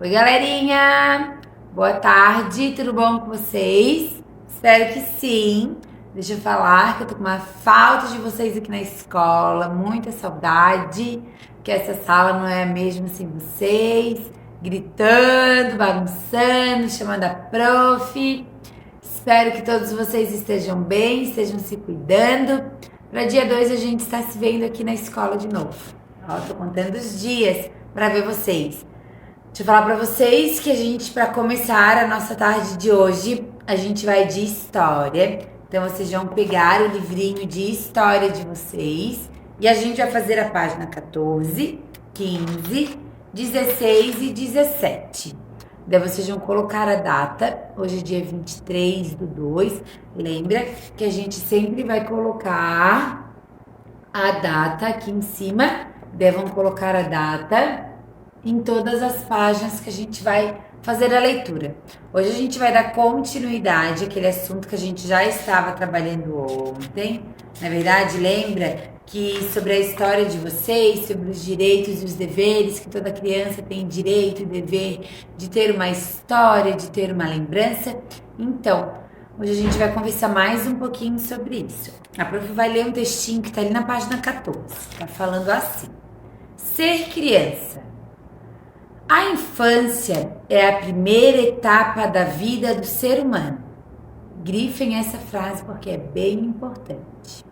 Oi, galerinha! Boa tarde, tudo bom com vocês? Espero que sim. Deixa eu falar que eu tô com uma falta de vocês aqui na escola, muita saudade, que essa sala não é mesmo sem vocês, gritando, bagunçando, chamando a prof. Espero que todos vocês estejam bem, estejam se cuidando. Para dia 2 a gente está se vendo aqui na escola de novo. Ó, tô contando os dias para ver vocês. Deixa eu falar para vocês que a gente, para começar a nossa tarde de hoje, a gente vai de história. Então, vocês vão pegar o livrinho de história de vocês e a gente vai fazer a página 14, 15, 16 e 17. Daí vocês vão colocar a data, hoje é dia 23/2. Lembra que a gente sempre vai colocar a data aqui em cima. Daí vão colocar a data em todas as páginas que a gente vai fazer a leitura. Hoje a gente vai dar continuidade àquele assunto que a gente já estava trabalhando ontem. Na verdade, lembra que sobre a história de vocês, sobre os direitos e os deveres, que toda criança tem direito e dever de ter uma história, de ter uma lembrança. Então, hoje a gente vai conversar mais um pouquinho sobre isso. A prof vai ler um textinho que está ali na página 14. Está falando assim: ser criança. A infância é a primeira etapa da vida do ser humano. Grifem essa frase porque é bem importante.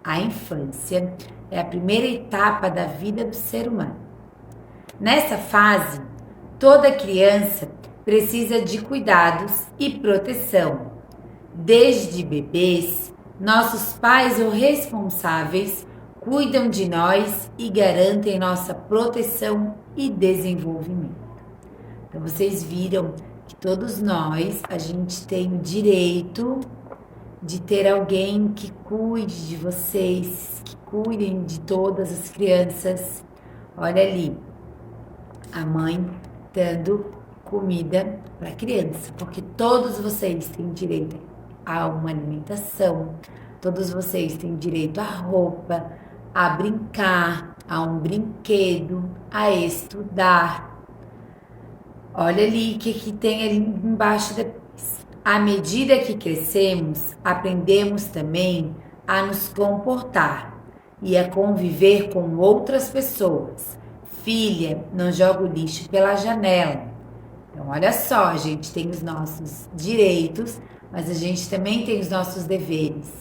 A infância é a primeira etapa da vida do ser humano. Nessa fase, toda criança precisa de cuidados e proteção. Desde bebês, nossos pais ou responsáveis cuidam de nós e garantem nossa proteção e desenvolvimento. Então, vocês viram que todos nós, a gente tem o direito de ter alguém que cuide de vocês, que cuidem de todas as crianças. Olha ali, a mãe dando comida para a criança, porque todos vocês têm direito a uma alimentação, todos vocês têm direito à roupa, a brincar, a um brinquedo, a estudar. Olha ali o que tem ali embaixo depois. À medida que crescemos, aprendemos também a nos comportar e a conviver com outras pessoas. Filha, não joga o lixo pela janela. Então, olha só, a gente tem os nossos direitos, mas a gente também tem os nossos deveres.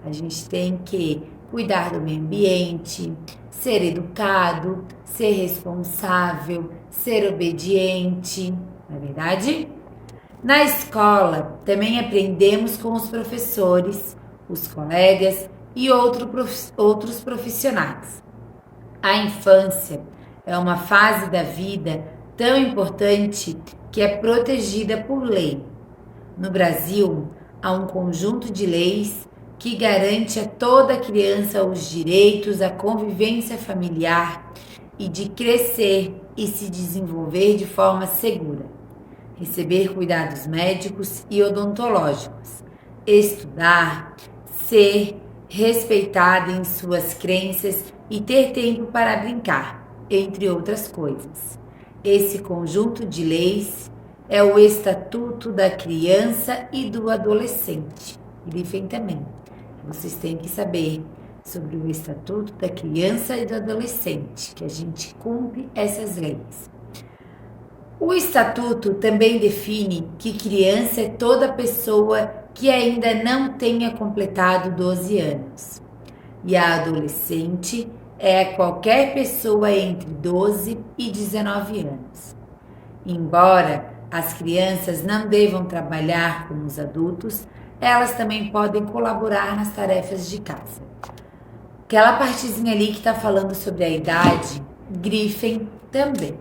A gente tem que cuidar do meio ambiente, ser educado, ser responsável, ser obediente, não é verdade? Na escola, também aprendemos com os professores, os colegas e outros profissionais. A infância é uma fase da vida tão importante que é protegida por lei. No Brasil, há um conjunto de leis que garante a toda criança os direitos à convivência familiar e de crescer e se desenvolver de forma segura, receber cuidados médicos e odontológicos, estudar, ser respeitada em suas crenças e ter tempo para brincar, entre outras coisas. Esse conjunto de leis é o Estatuto da Criança e do Adolescente. Grifem também. Vocês têm que saber sobre o Estatuto da Criança e do Adolescente, que a gente cumpre essas leis. O Estatuto também define que criança é toda pessoa que ainda não tenha completado 12 anos. E a adolescente é qualquer pessoa entre 12 e 19 anos. Embora as crianças não devam trabalhar como os adultos, elas também podem colaborar nas tarefas de casa. Aquela partezinha ali que está falando sobre a idade, grifem também.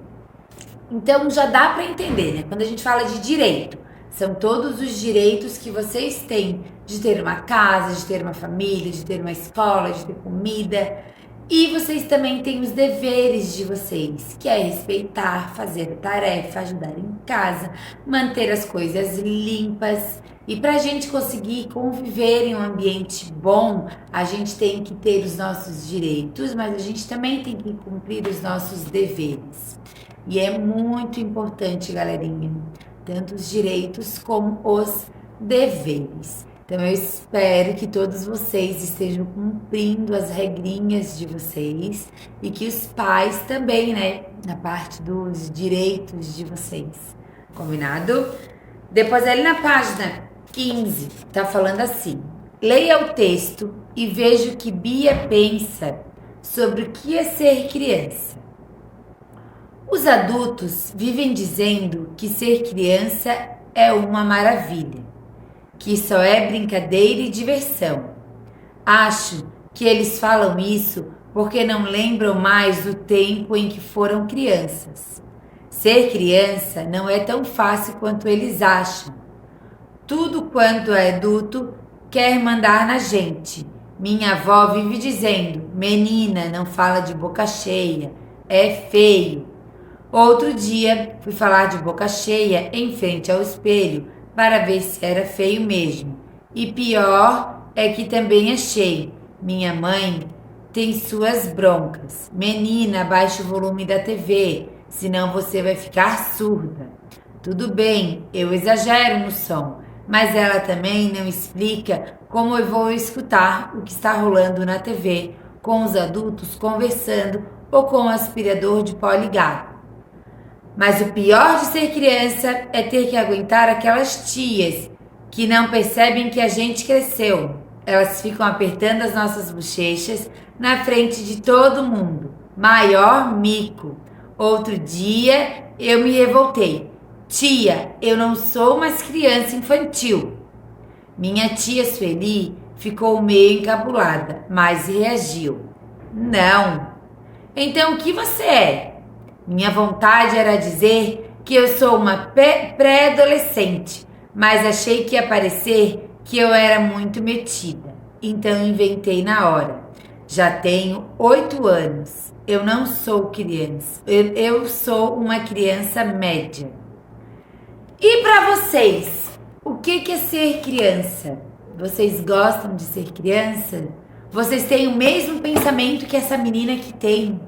Então já dá para entender, né? Quando a gente fala de direito, são todos os direitos que vocês têm de ter uma casa, de ter uma família, de ter uma escola, de ter comida. E vocês também têm os deveres de vocês, que é respeitar, fazer a tarefa, ajudar em casa, manter as coisas limpas. E para a gente conseguir conviver em um ambiente bom, a gente tem que ter os nossos direitos, mas a gente também tem que cumprir os nossos deveres. E é muito importante, galerinha, tanto os direitos como os deveres. Então eu espero que todos vocês estejam cumprindo as regrinhas de vocês e que os pais também, né, na parte dos direitos de vocês. Combinado? Depois ali na página 15, tá falando assim: leia o texto e veja o que Bia pensa sobre o que é ser criança. Os adultos vivem dizendo que ser criança é uma maravilha, que só é brincadeira e diversão. Acho que eles falam isso porque não lembram mais do tempo em que foram crianças. Ser criança não é tão fácil quanto eles acham. Tudo quanto é adulto quer mandar na gente. Minha avó vive dizendo: menina, não fala de boca cheia, é feio. Outro dia fui falar de boca cheia em frente ao espelho para ver se era feio mesmo. E pior é que também achei. Minha mãe tem suas broncas. Menina, baixe o volume da TV, senão você vai ficar surda. Tudo bem, eu exagero no som, mas ela também não explica como eu vou escutar o que está rolando na TV, com os adultos conversando ou com o aspirador de pó ligado. Mas o pior de ser criança é ter que aguentar aquelas tias que não percebem que a gente cresceu. Elas ficam apertando as nossas bochechas na frente de todo mundo. Maior mico. Outro dia eu me revoltei. Tia, eu não sou mais criança infantil. Minha tia Sueli ficou meio encabulada, mas reagiu. Não. Então o que você é? Minha vontade era dizer que eu sou uma pré-adolescente, mas achei que ia parecer que eu era muito metida. Então inventei na hora. Já tenho 8 anos. Eu não sou criança. Eu sou uma criança média. E para vocês, o que é ser criança? Vocês gostam de ser criança? Vocês têm o mesmo pensamento que essa menina que tem?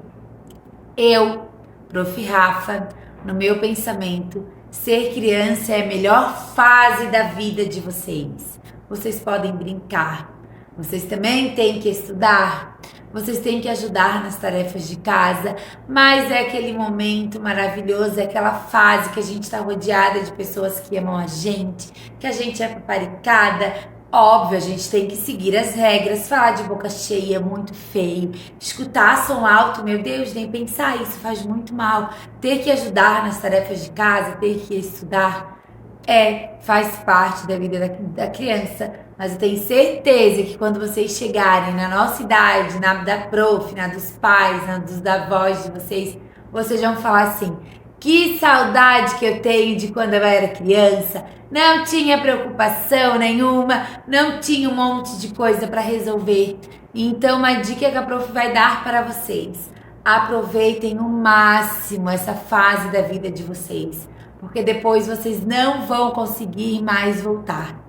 Eu, Prof. Rafa, no meu pensamento, ser criança é a melhor fase da vida de vocês. Vocês podem brincar, vocês também têm que estudar, vocês têm que ajudar nas tarefas de casa, mas é aquele momento maravilhoso, é aquela fase que a gente está rodeada de pessoas que amam a gente, que a gente é paparicada. Óbvio, a gente tem que seguir as regras, falar de boca cheia é muito feio, escutar som alto, meu Deus, nem pensar isso faz muito mal. Ter que ajudar nas tarefas de casa, ter que estudar, faz parte da vida da criança. Mas eu tenho certeza que quando vocês chegarem na nossa idade, na da prof, na dos pais, na dos avós de vocês vão falar assim: que saudade que eu tenho de quando eu era criança. Não tinha preocupação nenhuma, não tinha um monte de coisa para resolver. Então, uma dica que a prof vai dar para vocês: aproveitem o máximo essa fase da vida de vocês, porque depois vocês não vão conseguir mais voltar.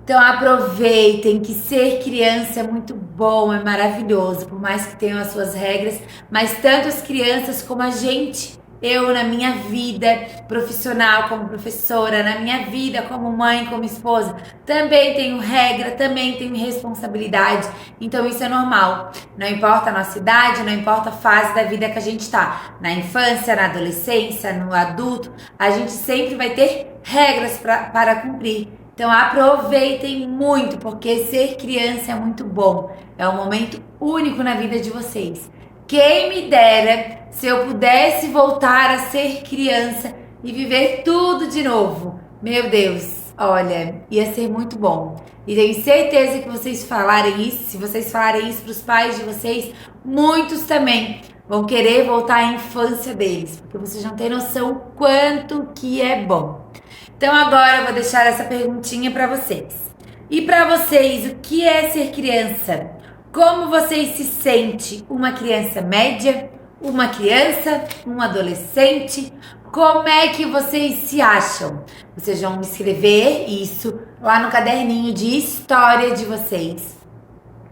Então aproveitem que ser criança é muito bom, é maravilhoso, por mais que tenham as suas regras, mas tanto as crianças como a gente, eu na minha vida profissional como professora, na minha vida como mãe, como esposa, também tenho regra, também tenho responsabilidade, então isso é normal. Não importa a nossa idade, não importa a fase da vida que a gente está, na infância, na adolescência, no adulto, a gente sempre vai ter regras para cumprir. Então aproveitem muito, porque ser criança é muito bom. É um momento único na vida de vocês. Quem me dera se eu pudesse voltar a ser criança e viver tudo de novo. Meu Deus, olha, ia ser muito bom. E tenho certeza que vocês falarem isso, se vocês falarem isso para os pais de vocês, muitos também vão querer voltar à infância deles, porque vocês não têm noção o quanto que é bom. Então agora eu vou deixar essa perguntinha para vocês. E para vocês, o que é ser criança? Como vocês se sentem? Uma criança média? Uma criança? Um adolescente? Como é que vocês se acham? Vocês vão escrever isso lá no caderninho de história de vocês.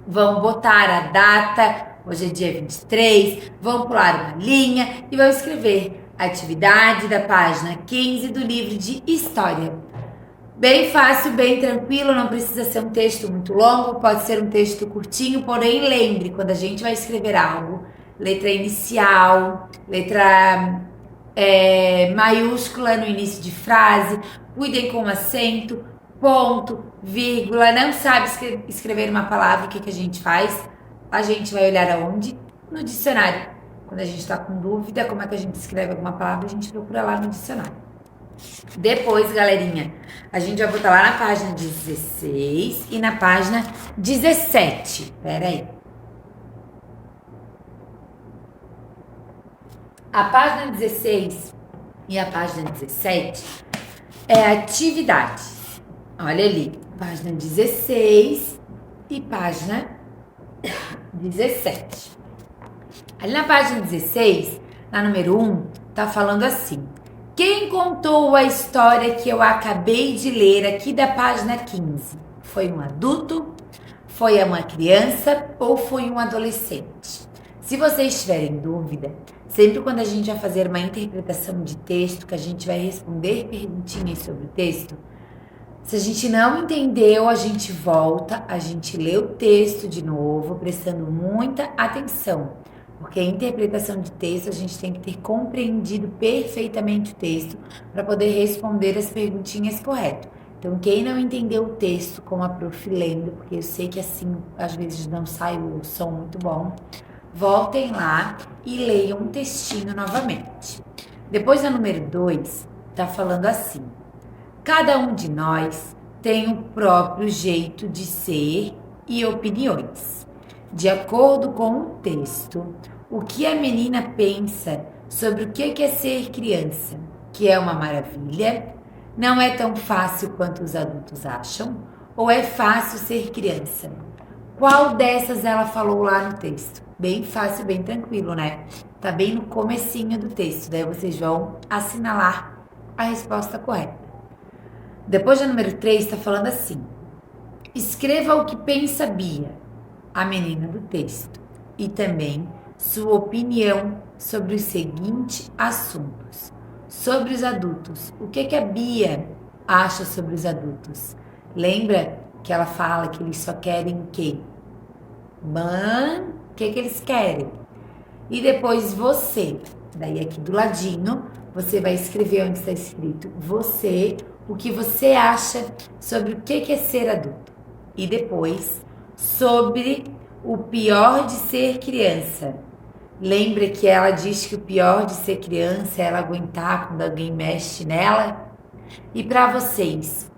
Vão botar a data, hoje é dia 23, vão pular uma linha e vão escrever atividade da página 15 do livro de História. Bem fácil, bem tranquilo, não precisa ser um texto muito longo, pode ser um texto curtinho, porém lembre, quando a gente vai escrever algo, letra inicial, letra maiúscula no início de frase, cuidem com acento, ponto, vírgula. Não sabe escrever uma palavra, o que a gente faz? A gente vai olhar aonde? No dicionário. Quando a gente está com dúvida, como é que a gente escreve alguma palavra, a gente procura lá no dicionário. Depois, galerinha, a gente vai botar lá na página 16 e na página 17. Pera aí. A página 16 e a página 17 é atividade. Olha ali, página 16 e página 17. Ali na página 16, na número 1, tá falando assim: quem contou a história que eu acabei de ler aqui da página 15? Foi um adulto? Foi uma criança ou foi um adolescente? Se vocês tiverem dúvida, sempre quando a gente vai fazer uma interpretação de texto, que a gente vai responder perguntinhas sobre o texto, se a gente não entendeu, a gente volta, a gente lê o texto de novo, prestando muita atenção. Porque a interpretação de texto, a gente tem que ter compreendido perfeitamente o texto para poder responder as perguntinhas corretas. Então, quem não entendeu o texto, como a prof. lendo, porque eu sei que assim, às vezes não sai o som muito bom, voltem lá e leiam um textinho novamente. Depois, a número 2, tá falando assim: cada um de nós tem o próprio jeito de ser e opiniões. De acordo com o texto, o que a menina pensa sobre o que é ser criança? Que é uma maravilha? Não é tão fácil quanto os adultos acham? Ou é fácil ser criança? Qual dessas ela falou lá no texto? Bem fácil, bem tranquilo, né? Tá bem no comecinho do texto, daí vocês vão assinalar a resposta correta. Depois da número 3, tá falando assim: escreva o que pensa Bia, a menina do texto, e também sua opinião sobre os seguintes assuntos. Sobre os adultos, o que a Bia acha sobre os adultos? Lembra que ela fala que eles só querem o quê? O que eles querem? E depois você, daí aqui do ladinho, você vai escrever onde está escrito você, o que você acha sobre o que é ser adulto. E depois, sobre o pior de ser criança. Lembra que ela diz que o pior de ser criança é ela aguentar quando alguém mexe nela? E para vocês,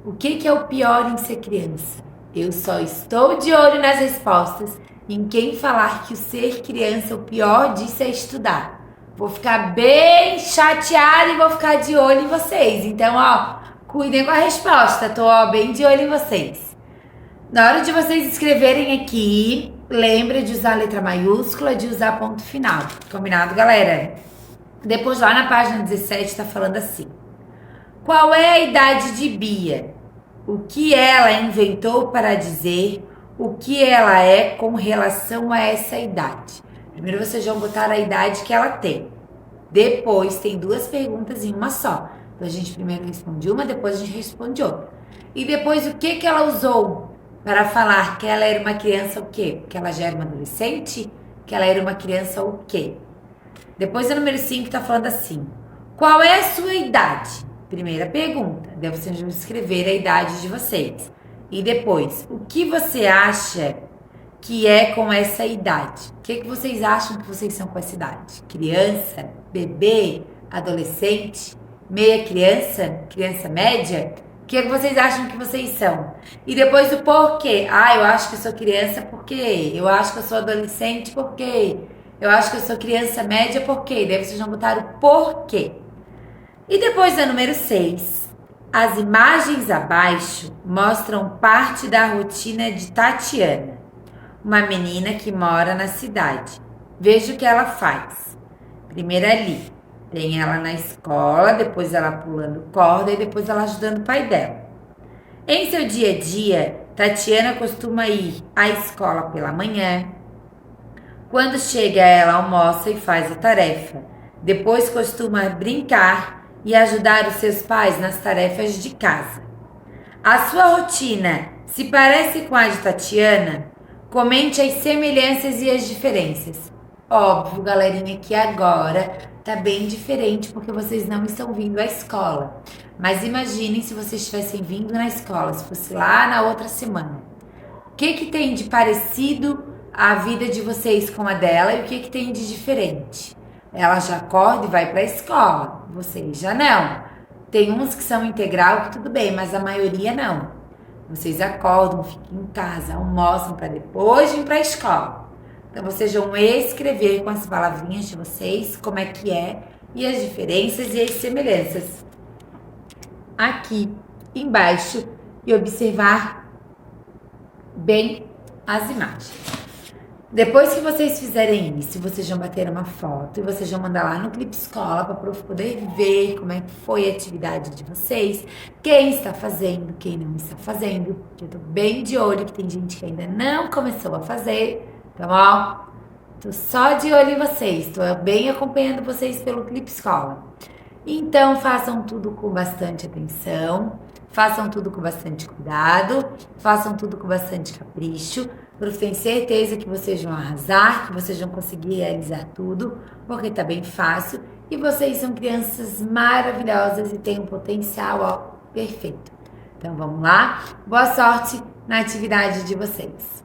o que é o pior em ser criança? Eu só estou de olho nas respostas em quem falar que o ser criança, o pior disso é estudar. Vou ficar bem chateada e vou ficar de olho em vocês. Então, cuidem com a resposta. Tô, bem de olho em vocês. Na hora de vocês escreverem aqui, lembra de usar a letra maiúscula, de usar ponto final. Combinado, galera? Depois, lá na página 17, tá falando assim: qual é a idade de Bia? O que ela inventou para dizer o que ela é com relação a essa idade? Primeiro vocês vão botar a idade que ela tem. Depois tem 2 perguntas em uma só. Então a gente primeiro responde uma, depois a gente responde outra. E depois o que ela usou para falar que ela era uma criança o quê? Que ela já era uma adolescente? Que ela era uma criança o quê? Depois a número 5 está falando assim: qual é a sua idade? Primeira pergunta. Daí vocês vão escrever a idade de vocês. E depois, o que você acha que é com essa idade? O que vocês acham que vocês são com essa idade? Criança? Bebê? Adolescente? Meia criança? Criança média? O que vocês acham que vocês são? E depois o porquê. Eu acho que eu sou criança porque. Eu acho que eu sou adolescente porque. Eu acho que eu sou criança média porque. Daí vocês vão botar o porquê. E depois da número 6. As imagens abaixo mostram parte da rotina de Tatiana, uma menina que mora na cidade. Veja o que ela faz. Primeiro ali, tem ela na escola, depois ela pulando corda e depois ela ajudando o pai dela. Em seu dia a dia, Tatiana costuma ir à escola pela manhã. Quando chega, ela almoça e faz a tarefa. Depois costuma brincar e ajudar os seus pais nas tarefas de casa. A sua rotina se parece com a de Tatiana? Comente as semelhanças e as diferenças. Óbvio, galerinha, que agora tá bem diferente porque vocês não estão vindo à escola. Mas imaginem se vocês estivessem vindo na escola, se fosse lá na outra semana. O que tem de parecido a vida de vocês com a dela e o que tem de diferente? Ela já acorda e vai para a escola, vocês já não. Tem uns que são integral, que tudo bem, mas a maioria não. Vocês acordam, ficam em casa, almoçam para depois vir para a escola. Então, vocês vão escrever com as palavrinhas de vocês como é que é e as diferenças e as semelhanças aqui embaixo e observar bem as imagens. Depois que vocês fizerem isso, vocês vão bater uma foto e vocês vão mandar lá no Clipe Escola para o prof poder ver como é que foi a atividade de vocês, quem está fazendo, quem não está fazendo, porque eu tô bem de olho que tem gente que ainda não começou a fazer, então ó, tô só de olho em vocês, tô bem acompanhando vocês pelo Clipe Escola. Então façam tudo com bastante atenção, façam tudo com bastante cuidado, façam tudo com bastante capricho. Eu tenho certeza que vocês vão arrasar, que vocês vão conseguir realizar tudo, porque tá bem fácil. E vocês são crianças maravilhosas e têm um potencial, ó, perfeito. Então vamos lá. Boa sorte na atividade de vocês.